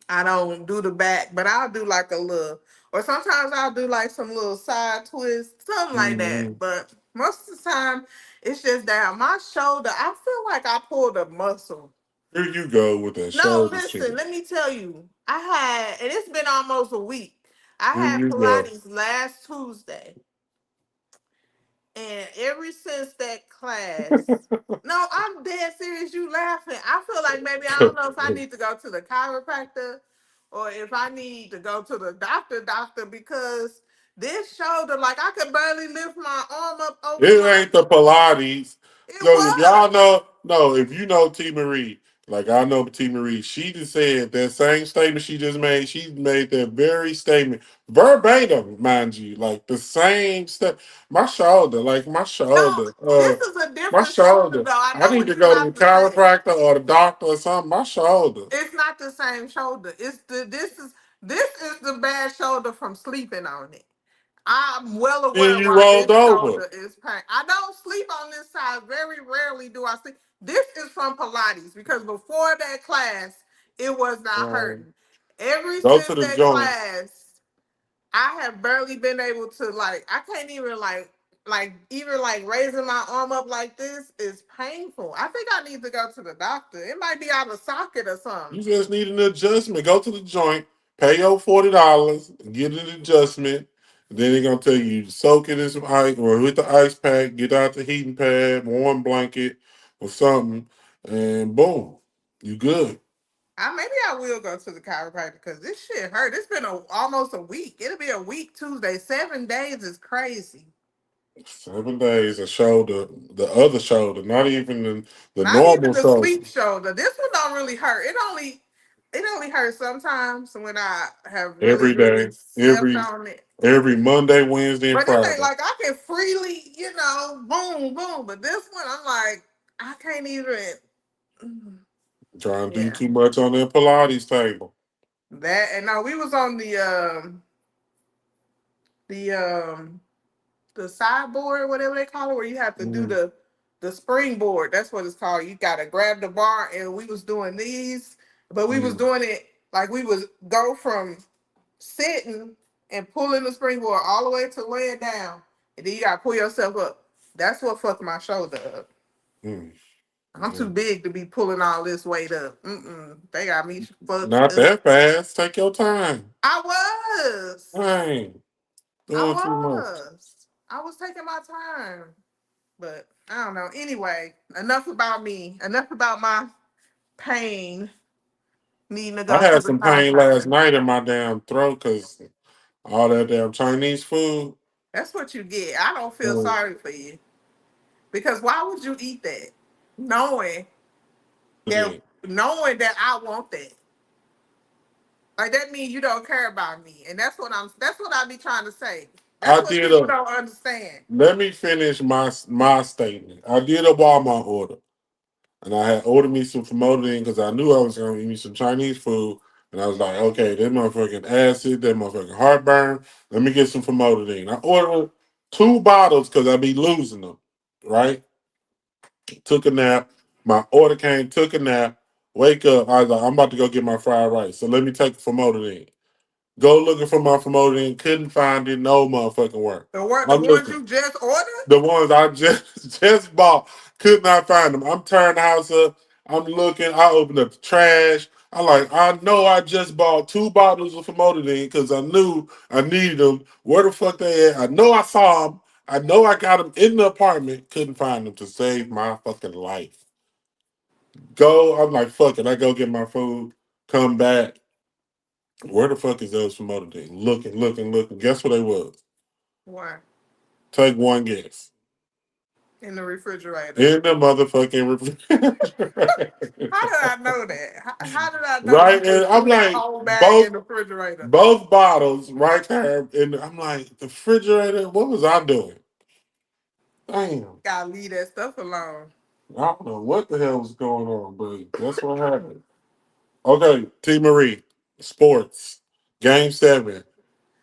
I don't do the back, but I'll do like a little, or sometimes I'll do like some little side twist, something like Hmm. that. But most of the time, it's just down my shoulder. I feel like I pulled a muscle. Here you go with that No, shoulder listen, shit. let me tell you. I had, and it's been almost a week. I Here had you go. Pilates last Tuesday. And ever since that class, no, I'm dead serious. You laughing. I feel like maybe I don't know if I need to go to the chiropractor or if I need to go to the doctor, because this shoulder, like I could barely lift my arm up over It my, ain't the Pilates. it Because if was. y'all know, no, if you know T. Marie, like I know T. Marie, she just said that same statement she just made. She made that very statement verbatim, mind you, like the same step. My shoulder, like No, this is a my different shoulder shoulder. though. I I know need what to you're go to the about to say. chiropractor or the doctor or something. My shoulder. It's not the same shoulder. This is the bad shoulder from sleeping on it. I'm well Then aware you why rolled this over. shoulder is pain. I don't sleep on this side. Very rarely do I sleep. This is from Pilates because before that class, it was not Um, hurting. Ever Go to since the that joint. class, I have barely been able to I can't even even like raising my arm up like this is painful. I think I need to go to the doctor. It might be out of socket or You something. just need an adjustment. Go to the joint, pay your $40, get an adjustment. Then they're gonna tell you soak it in some ice or with the ice pack, get out the heating pad, warm blanket or something, and boom, you good. Maybe I will go to the chiropractor because this shit hurt. It's been almost a week. It'll be a week Tuesday. 7 days is crazy. 7 days, a shoulder, the other shoulder, not even the Not even normal the shoulder. sleep shoulder. This one don't really hurt. It only hurts sometimes when I have really, Every really day, slept on it. every Monday, Wednesday, and But it ain't Friday. like I can freely, boom, boom. But this one, I'm like, I can't even. Trying to do Yeah, too much on that Pilates table. that and no, we was on the the sideboard, whatever they call it, where you have to do Mm, the springboard. That's what it's called. You gotta grab the bar, and we was doing these, but we was mm. doing it like we was go from sitting and pulling the springboard all the way to laying down, and then you gotta pull yourself up. That's what fucked my shoulder up. Mm. I'm too Mm. big to be pulling all this weight up. Mm-mm. They got me fucked Not up. that fast. Take your time. I was. Dang, I doing too much. was. I was taking my time. But I don't know. Anyway, enough about me. Enough about my pain needing to I go to had the some pain last chiropractor. night in my damn throat because all that damn Chinese food. That's what you get. I don't feel Mm. sorry for you. Because why would you eat that? Knowing that knowing that I want that. Like that means you don't care about me. And that's what I be trying to say. That's I what did people a. don't understand. Let me finish my statement. I did a Walmart order, and I had ordered me some Famotidine because I knew I was going to eat me some Chinese food, and I was like, okay, that motherfucking acid, that motherfucking heartburn. Let me get some Famotidine. I ordered 2 bottles because I be losing them. Right? Took a nap. My order came. Took a nap. Wake up. I was like, I'm about to go get my fried rice. So let me take the Famotidine. Go looking for my Famotidine. Couldn't find it. No motherfucking work. The I'm ones looking. you just ordered? The ones I just just bought, could not find them. I'm tearing the house up. I'm looking. I opened up the trash. I know I just bought 2 bottles of famotidine because I knew I needed them. Where the fuck they at? I know I saw them. I know I got them in the apartment. Couldn't find them to save my fucking life. Go. I'm like, fuck it. I go get my food. Come back. Where the fuck is those famotidine? Looking, looking, looking. Guess what they was? One Take one guess. in the refrigerator. In the motherfucking refrigerator. How did I know that? How did I know you Right? And just I'm threw that like, whole bag in both the refrigerator? both bottles right there. And I'm like, the refrigerator, what was I doing? Damn. Gotta leave that stuff alone. I don't know what the hell was going on, but that's what happened. Okay, T Marie, sports, game seven,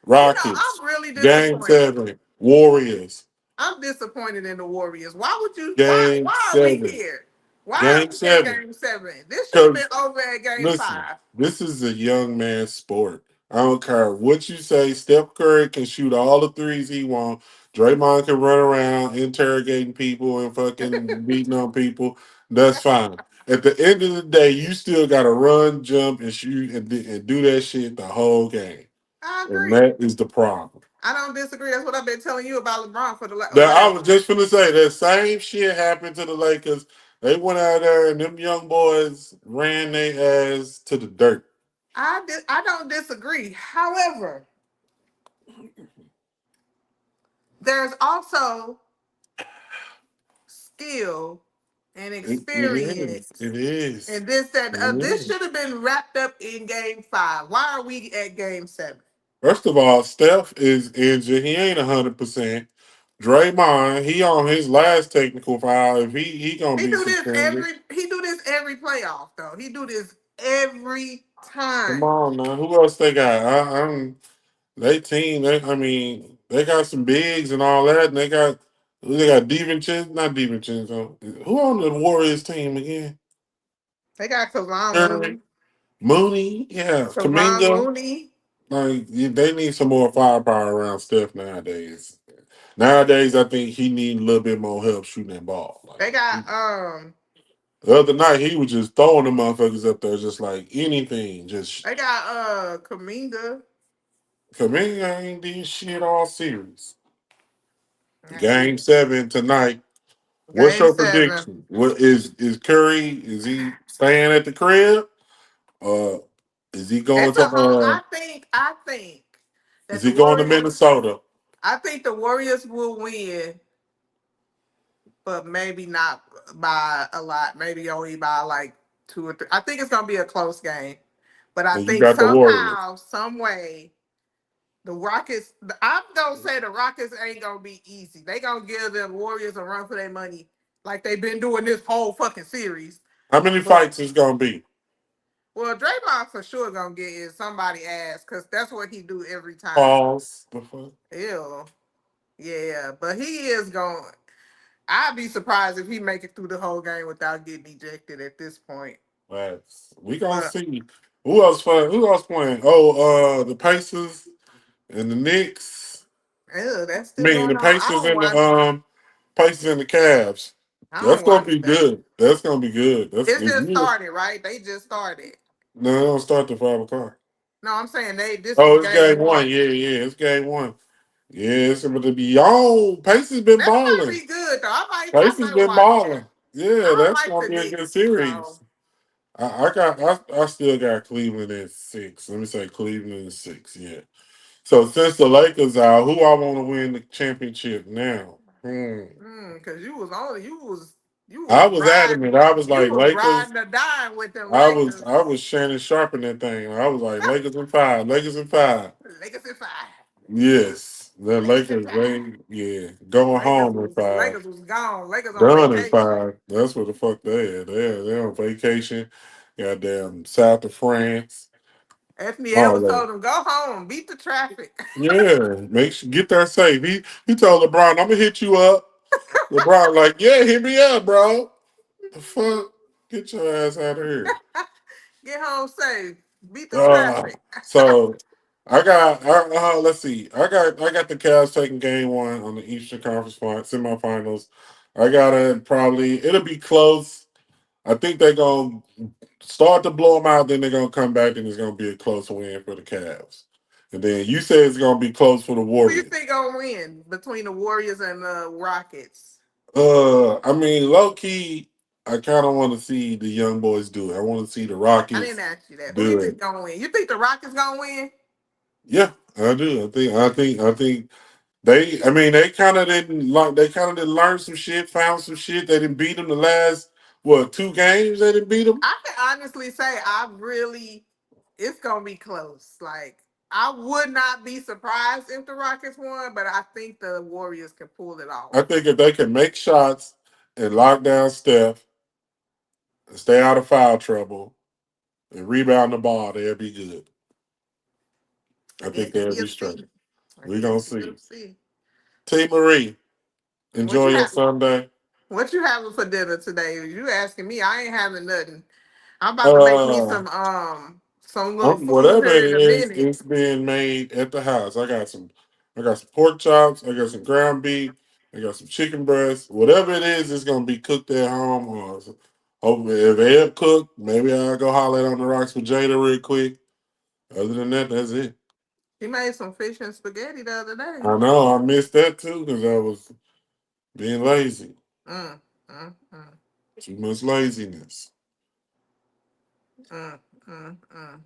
Rockets, I'm really game disappointed. seven, Warriors, I'm disappointed in the Warriors. Why would you? Why? game Why are we seven, here? Why are game we at seven. Game 7? This should have been Because over at Game listen, 5. this is a young man's sport. I don't care what you say. Steph Curry can shoot all the threes he wants. Draymond can run around interrogating people and fucking beating on people. That's fine. At the end of the day, you still got to run, jump, and shoot and do that shit the whole game. I And agree. that is the problem. I don't disagree. That's what I've been telling you about LeBron for the Now, I was whatever. just gonna say that same shit happened to the Lakers. They went out there and them young boys ran their ass to the dirt. I don't disagree. However, there's also skill and It is. experience It is. and this that It this is. should have been wrapped up in Game 5. Why are we at Game 7? First of all, Steph is injured. He ain't 100%. Draymond, he on his last technical foul. If he gonna be suspended. He do this every playoff though. He do this every Come time. on now. Who else they got? They team. I mean, they got some bigs and all that. And they got Devinchin, not Devinchenzo. Who on the Warriors team again? They got Kevon Curry, Looney. Mooney, yeah, Kevon Kaminga. Looney. Like they need some more firepower around Steph nowadays. Nowadays, I think he need a little bit more help shooting that ball. They Like got the other night, he was just throwing the motherfuckers up there just like anything. Just Kaminga. Kaminga ain't did shit all series. Game seven tonight. What's Game your 7. prediction? What is Curry? Is he staying at the crib? Uh, is he going It's to? a whole. I think Is that the he going to Warriors. Minnesota? I think the Warriors will win, but maybe not by a lot. Maybe only by like 2 or 3. I think it's gonna be a close game, but I And you think got the Warriors. somehow, some way, the Rockets. I'm gonna say the Rockets ain't gonna be easy. They gonna give the Warriors a run for their money, like they've been doing this whole fucking series. How many But fights is gonna be? well, Draymond for sure gonna get in somebody ass because that's what he do every time. Pause. The fuck? Ew. Yeah, but he is going. I'd be surprised if he make it through the whole game without getting ejected at this point. We gonna But see. Who else playing? Who else playing? Oh, the Pacers and the Knicks. ew, that's I still mean, the going on. I Pacers don't and the watch. Pacers and the Cavs. I That's don't gonna watch be that. good. That's gonna be good. That's It if just you. started, right? They just started. No, they don't start till 5 o'clock. No, I'm saying they. This is Oh, it's game game one. one. Yeah, yeah, it's game one. Yeah, it's about to be on. Pacers been That might balling. be good though. I Pacers might been watch that. balling. Yeah, I that's don't like gonna the be a good Knicks, so series. I still got Cleveland at 6. Let me say Cleveland at 6. Yeah. So since the Lakers out, who I want to win the championship now? because you was I was riding adamant. I was you like was Lakers. riding or dying with them I was Lakers. I was Shannon Sharp in that thing. I was like Lakers in 5. Lakers in 5. Lakers in 5. Yes, the Lakers in Lakers. 5. They going home in 5. Lakers was gone. Lakers on Done in vacation. 5. That's what the fuck they at. They on vacation. Goddamn south of France. Anthony All Edwards that. told him, "Go home, beat the traffic." Yeah, make sure get there safe. He told LeBron, "I'm gonna hit you up." LeBron like, "Yeah, hit me up, bro." The fuck, get your ass out of here. Get home safe. Beat the Uh, traffic. so let's see. I got the Cavs taking game one on the Eastern Conference semifinals. I got it probably it'll be close. I think they're gonna start to blow them out, then they're gonna come back and it's gonna be a close win for the Cavs. And then you say it's gonna be close for the Who you Warriors. think gonna win between the Warriors and the Rockets? I mean, low key, I kind of want to see the young boys do it. I want to see the I didn't Rockets ask you that. Who you do think it. gonna win? You think the Rockets gonna win? Yeah, I do. I think they. I mean, they kind of didn't like. They kind of didn't learn some shit, found some shit. They didn't beat them the last what 2 games. They didn't beat them. I can honestly say it's gonna be close. Like I would not be surprised if the Rockets won, but I think the Warriors can pull it off. I think if they can make shots and lock down Steph, and stay out of foul trouble, and rebound the ball, they'll be good. I I think guess they'll we'll be straight. see. I We gonna guess see. we'll see. T Marie, What enjoy you your have? Sunday. What you having for dinner today? You asking me? I ain't having nothing. I'm about to make me Uh, some little food Whatever here it in a is, minute. it's being made at the house. I got some pork chops. I got some ground beef. I got some chicken breast. Whatever it is, it's gonna be cooked at home. Or hopefully, if Ed cook, maybe I'll go holler on the rocks with Jada real quick. Other than that, that's it. He made some fish and spaghetti the other day. I know I missed that too because I was being lazy. Mm, mm, mm, Too much laziness. mm, mm.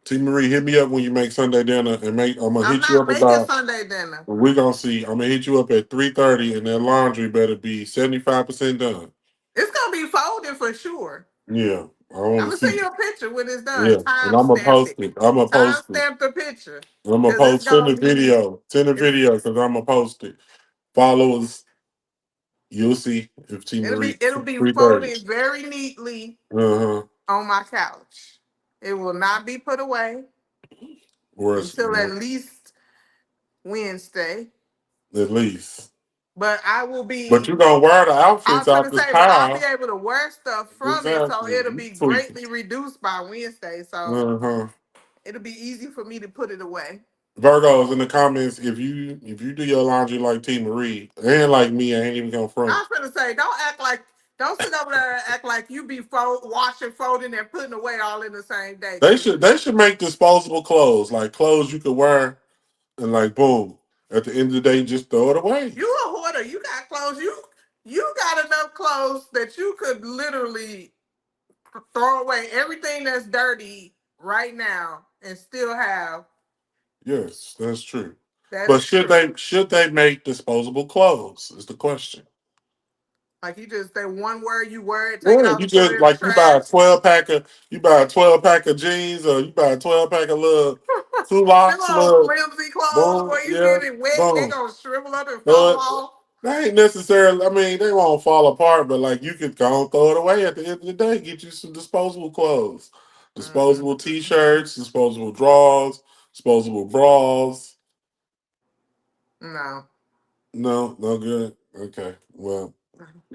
T Marie, hit me up when you make Sunday dinner and make. I'm gonna I'm hit you not up making about. Sunday dinner. We're gonna see. I'm gonna hit you up at 3:30, and that laundry better be 75% done. It's gonna be folded for sure. Yeah, I I'm want to gonna send see. you a picture when it's done. Yeah, and Time I'm gonna stamped post it. it. I'm gonna Time post it. stamp the picture I'm gonna because it's post. Send gonna the be. video. Send the It's, video because I'm gonna post it. Followers, you'll see if T Marie it'll be 3:30. folded very neatly Uh huh. on my couch. It will not be put away Worse, until at least Wednesday. at least. But But you gonna wear the I outfits was out gonna this say, but I'll be pile. able to wear stuff from it, so Exactly. it'll You be tweaking. greatly reduced by Wednesday. So Uh huh. it'll be easy for me to put it away. Virgos in the comments, if you do your laundry like T Marie and like me, I ain't even gonna front. I was gonna say, don't sit over there and act like you be washing, folding, and putting away all in the same day. Cause They should make disposable clothes, like clothes you could wear and like boom. At the end of the day, just throw it away. you a hoarder, you got clothes, you got enough clothes that you could literally throw away everything that's dirty right now and still have. Yes, that's true. That But is true. should they make disposable clothes? Is the question. Like you just say one word, you wear it, take it Yeah, out you and put just it in the like trash. you buy a 12 pack of jeans or you buy a 12 pack of little two Them locks, old little flimsy clothes boom, where you yeah, get it wet, they boom. gonna shrivel up and fall But off. they ain't necessarily. I mean, they won't fall apart, but like you could go and throw it away at the end of the day. Get you some disposable clothes, disposable Mm-mm-mm. T-shirts, disposable drawers, disposable bras. No. No, no good. Okay, well,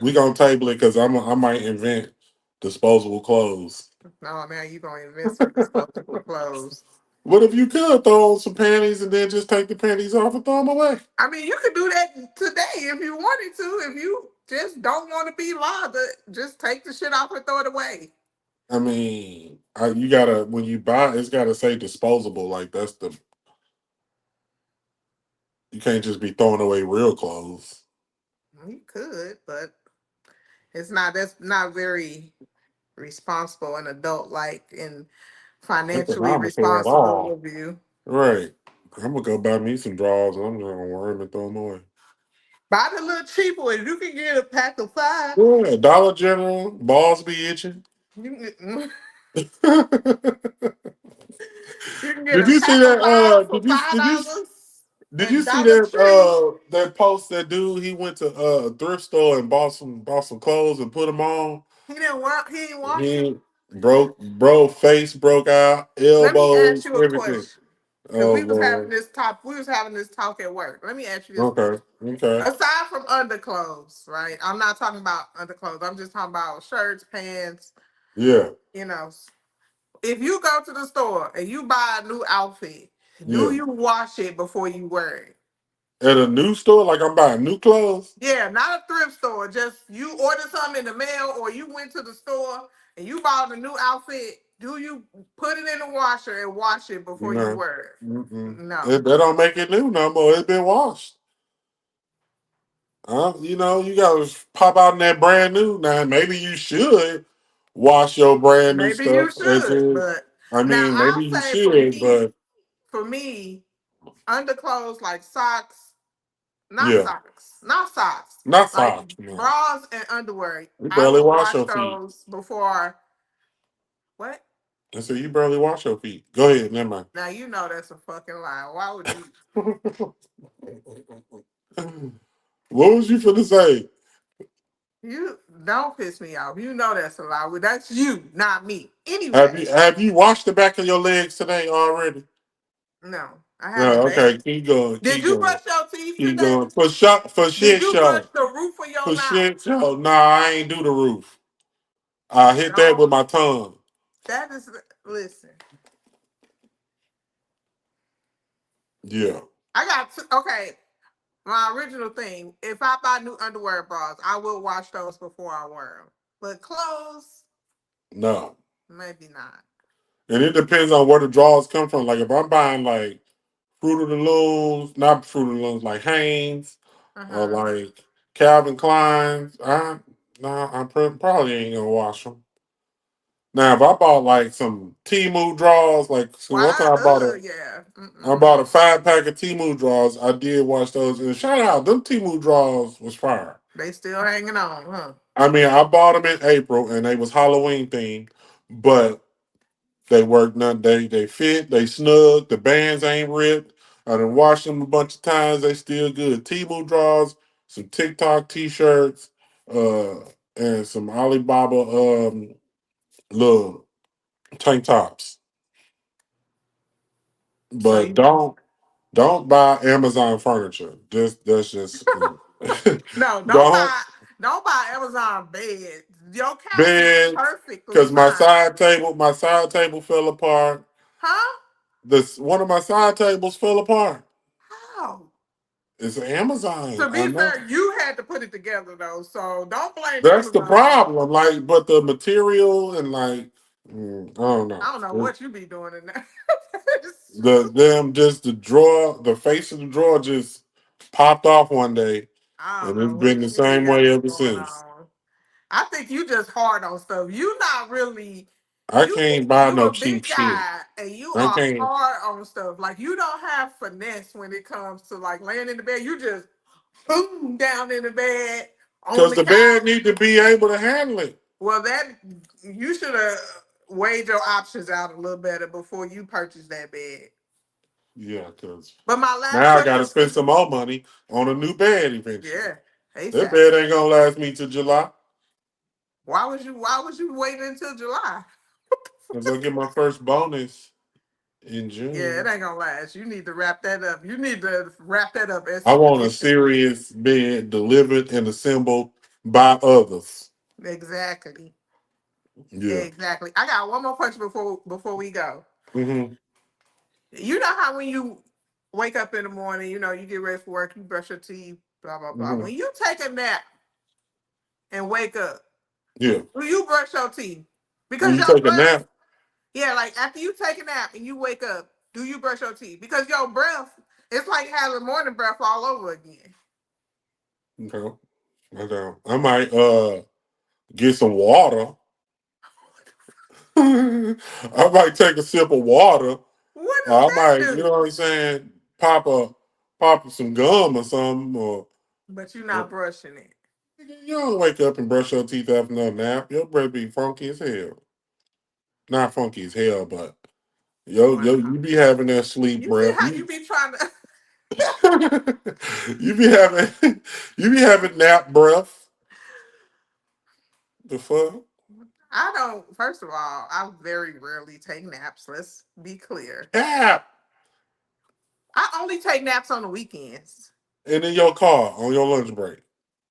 we gonna table it because I might invent disposable clothes. No, now you gonna invent some disposable clothes. What if you could throw on some panties and then just take the panties off and throw them away? I mean, you could do that today if you wanted to. If you just don't want to be bothered, just take the shit off and throw it away. I mean, you gotta when you buy, it's gotta say disposable. Like that's the you can't just be throwing away real clothes. You could, but it's not. That's not very responsible and adult like and financially Economical at responsible all. of you. Right. I'm gonna go buy me some drawers and I'm gonna wear them and throw them away. Buy the little cheap ones. You can get a pack of five. Yeah, Dollar General, balls be itching. You can, you can get Did a you see pack of that? five for Did you five dollars did you and see Dollar that? Tree. That post that dude he went to a thrift store and bought some clothes and put them on. He didn't want. He didn't wash them. He bro face broke out, Let me ask elbows, you a everything. question. Because Oh Lord. we was having this talk at work. Let me ask you this Okay. question. Okay. Aside from underclothes, right? I'm not talking about underclothes. I'm just talking about shirts, pants, Yeah. you know. If you go to the store and you buy a new outfit, do Yeah. you wash it before you wear it? At a new store, like I'm buying new clothes. Yeah, not a thrift store. Just you ordered something in the mail or you went to the store and you bought a new outfit. Do you put it in the washer and wash it before you No. wear it? Mm-mm. No. That don't make it new no more. It's been washed. You know, you gotta pop out in that brand new. Now, maybe you should wash your brand new Maybe stuff. you As should, in, but I now mean, maybe I'll you say should, but for me, underclothes like socks, yeah, not socks, not like socks. No, bras and underwear. you I barely would wash wash your feet. those before what? I said you barely wash your feet. Go ahead, never mind. Now you know that's a fucking lie. Why would you? What was you finna say? You don't piss me off. You know that's a lie. Well, that's you, not me. Have Anyway, you washed the back of your legs today already? no, I haven't No, bathed. okay, keep going, Did keep you going, brush your teeth keep today? going. For shot for Did shit you brush show. the roof of your For mouth? shit show. Nah, I ain't do the roof. I hit that Don't. with my tongue. That is. Listen, Yeah. I got. Okay, my original thing. If I buy new underwear bras, I will wash those before I wear them. But clothes, No. maybe not. And it depends on where the draws come from. Like if I'm buying like Fruit of the Looms, not Fruit of the Looms, like Hanes Uh or huh. like Calvin Klein's, probably ain't gonna wash them. Now, if I bought like some Timu draws, like so one Why? time Yeah. I Mm-mm. bought a 5 pack of Timu draws. I did wash those, and shout out, them Timu draws was fire. They still hanging on, huh? I mean, I bought them in April, and they was Halloween themed, but they work none. They fit. They snug. The bands ain't ripped. I done washed them a bunch of times. They still good. Temu draws, some TikTok t-shirts, uh, and some Alibaba little tank tops. So But you don't buy Amazon furniture. Just that's just no, don't don't buy Amazon bed. Your couch is beds perfectly because fine. my side table fell apart. Huh? This one of my side tables fell apart. How? It's Amazon. To I be know. fair, you had to put it together though, so don't blame That's the Amazon. problem. Like, but the material and like, I don't I know. don't know what you be doing in there. Just the drawer, the face of the drawer just popped off one day, I don't and it's know been what the you same got way ever going since. on. I think you just hard on stuff. You not really I can't buy you no a cheap big shit. guy and you I are can't hard on stuff. Like you don't have finesse when it comes to like laying in the bed. You just boom down in the bed on because the the bed couch. need to be able to handle it. Well, that you should have weighed your options out a little better before you purchased that bed. Yeah, because But my last now I got question, to spend some more money on a new bed eventually. yeah, That ASAP. bed ain't gonna last me till July Why was you waiting until July? because I get my first bonus in Yeah, it June. ain't gonna last. You need to wrap that up. You need to wrap that up I want a expeditiously. serious bed delivered and assembled by others. Exactly. Yeah. Exactly. I got one more question before we go. Hmm. You know how when you wake up in the morning, you get ready for work, you brush your teeth, blah blah blah. Hmm. When you take a nap and wake up, Yeah. do you brush your teeth? When Because you your take a breath, nap, yeah, like after you take a nap and you wake up, do you brush your teeth? Because your breath, it's like having morning breath all over again. okay, okay, I might get some water. I might take a sip of water. What does I that might, you know do? what I'm saying, pop some gum or something. But you're Or not brushing it. you don't wake up and brush your teeth after no nap. Your breath be funky as hell. Not funky as hell, but Wow. you be having that sleep You see breath. how you be trying to You be having you be having nap breath. The fuck? I don't. First of all, I very rarely take naps. Let's be clear. Nap. I only take naps on the weekends. And in your car on your lunch break.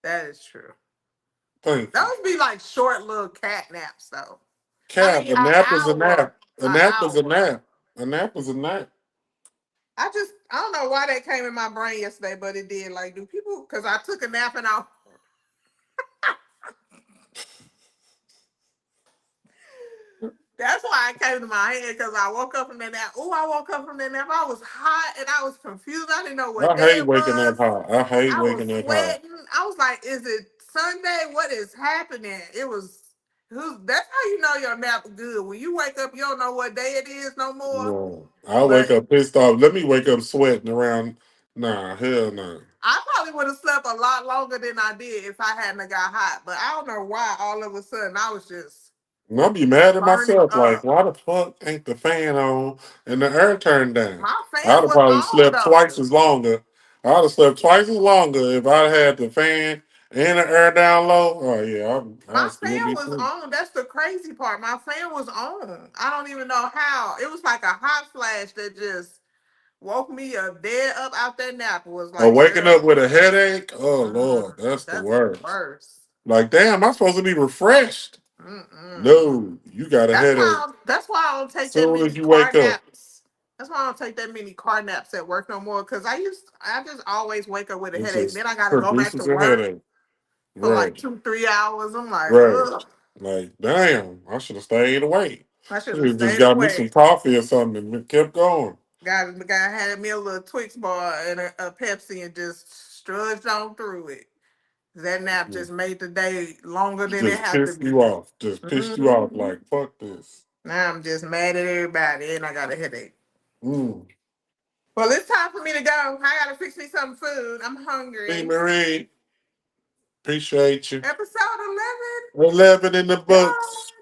That is true. Thank you. Those be like short little cat naps, though. I Cap, mean, a an nap is a hour, nap. A an nap is a hour. nap. A nap is a nap. I don't know why that came in my brain yesterday, but it did. Like, do people? Because I took a nap and I. That's why it came to my head because I woke up from that nap. Oh, I woke up from that nap. I was hot and I was confused. I didn't know what I day hate it waking up was. high. I hate I was waking up high. sweating. I was like, is it Sunday? What is happening? That's how you know your nap is good. When you wake up, you don't know what day it is no more. No. I wake But up pissed off. Let me wake up sweating around. Nah, hell no. I probably would have slept a lot longer than I did if I hadn't have got hot. But I don't know why all of a sudden I was just And I'll be mad at burning myself. Like, up. why the fuck ain't the fan on and the air turned down? My I'd fan have was probably on slept twice though. as longer. I'd have slept twice as longer if I had the fan and the air down low. Oh yeah, I'll My still fan be was asleep. on. That's the crazy part. My fan was on. I don't even know how. It was like a hot flash that just woke me up dead up out that nap. It was Or like, waking up girl, with a headache. Oh mm, Lord, that's the that's the worst. worst. Like, damn, I'm supposed to be refreshed. Mm-mm. No, you got a headache That's why I don't take that soon many as you car wake up. naps. That's why I don't take that many car naps at work no more. Cause I just always wake up with a It headache. Then just I gotta go back to produces a work headache. for like Right, 2, 3 hours. I'm like, right. ugh. Like, damn, I should have stayed awake. I should Should have have just stayed got me some away. coffee or something and kept going. Got had me a little Twix bar and a Pepsi and just strudged on through it. That nap just made the day longer than it Just had to pissed be. you off. Just pissed you off. Hmm. Like, fuck this. Now I'm just mad at everybody and I got a headache. Mm. Well, it's time for me to go. I gotta fix me some food. I'm Hey, hungry. Marie, appreciate you. Episode 11. 11 in the Go. books.